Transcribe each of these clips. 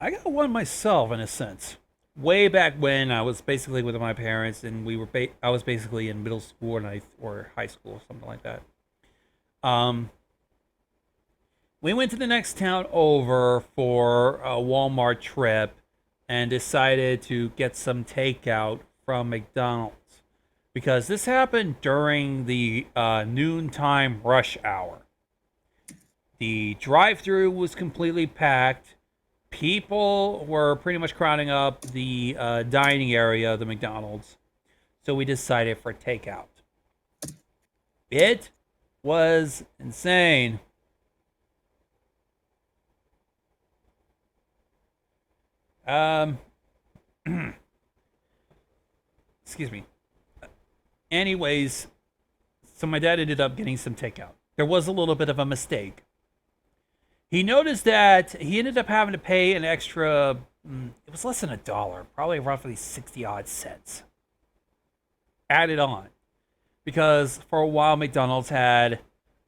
I got one myself in a sense. Way back when I was basically with my parents, and I was basically in middle school or high school, something like that. Um, we went to the next town over for a Walmart trip, and decided to get some takeout from McDonald's because this happened during the noontime rush hour. The drive-through was completely packed. People were pretty much crowding up the dining area of the McDonald's, so we decided for takeout. It was insane. Um, excuse me. Anyways, so my dad ended up getting some takeout. There was a little bit of a mistake. He noticed that he ended up having to pay an extra, it was less than $1, probably roughly 60 odd cents added on. Because for a while, McDonald's had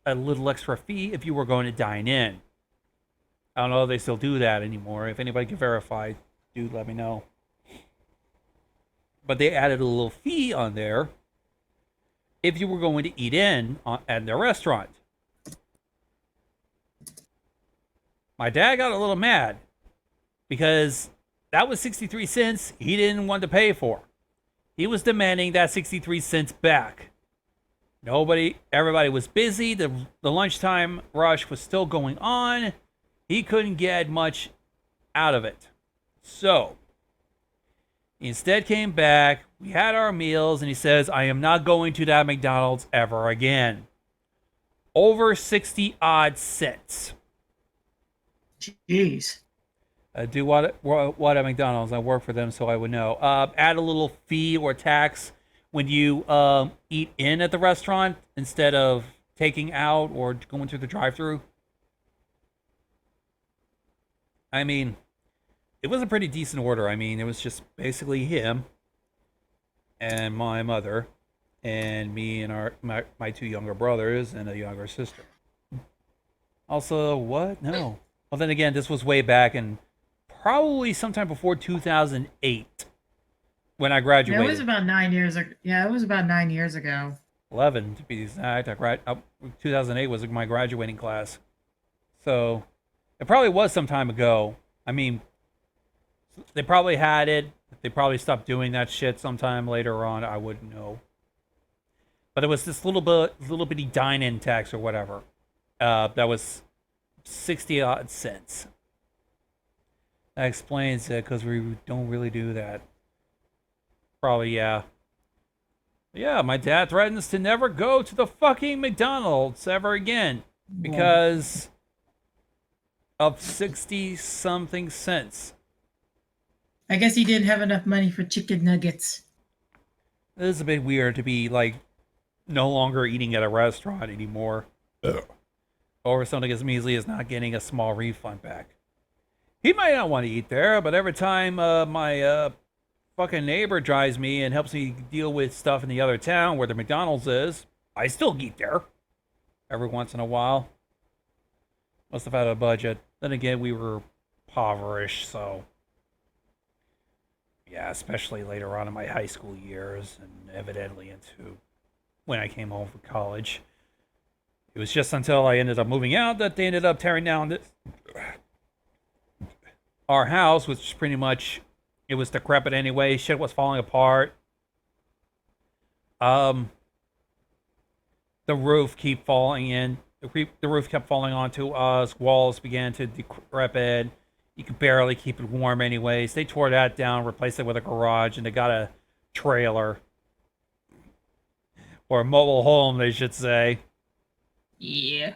a little extra fee if you were going to dine in. I don't know if they still do that anymore. If anybody can verify, do let me know. But they added a little fee on there if you were going to eat in at their restaurant. My dad got a little mad because that was 63 cents he didn't want to pay for. He was demanding that 63 cents back. Everybody was busy. The lunchtime rush was still going on. He couldn't get much out of it. So, he instead came back. We had our meals, and he says, I am not going to that McDonald's ever again. Over 60 odd cents. Jeez. Do what at McDonald's? I work for them, so I would know. Add a little fee or tax when you eat in at the restaurant instead of taking out or going through the drive-through. I mean, it was a pretty decent order. I mean, it was just basically him and my mother and me and my two younger brothers and a younger sister. Also, what? No. Well, then again, this was way back in probably sometime before 2008 when I Yeah, it was graduated. about 9 years ago. Yeah, it was about 9 years ago. 11 to be exact. 2008 was my graduating class. So it probably was some time ago. I mean, they probably had it. They probably stopped doing that shit sometime later on. I wouldn't know. But it was this little bitty dine-in tax or whatever. That was 60 odd cents. That explains it because we don't really do that. Probably, yeah. Yeah, my dad threatens to never go to the fucking McDonald's ever again Well, because of 60 something cents. I guess he didn't have enough money for chicken nuggets. It is a bit weird to be like no longer eating at a restaurant anymore. Ugh. Over something as measly as not getting a small refund back. He might not want to eat there, but every time my fucking neighbor drives me and helps me deal with stuff in the other town where the McDonald's is, I still eat there every once in a while. Must have had a budget. Then again, we were impoverished, so yeah, especially later on in my high school years and evidently into when I came home from college. It was just until I ended up moving out that they ended up tearing down our house, which pretty much it was decrepit anyway. Shit was falling apart. Um, the roof kept falling in. The roof kept falling onto us. Walls began to decrepit. You could barely keep it warm, anyways. They tore that down, replaced it with a garage, and they got a trailer or a mobile home, they should say. Yeah.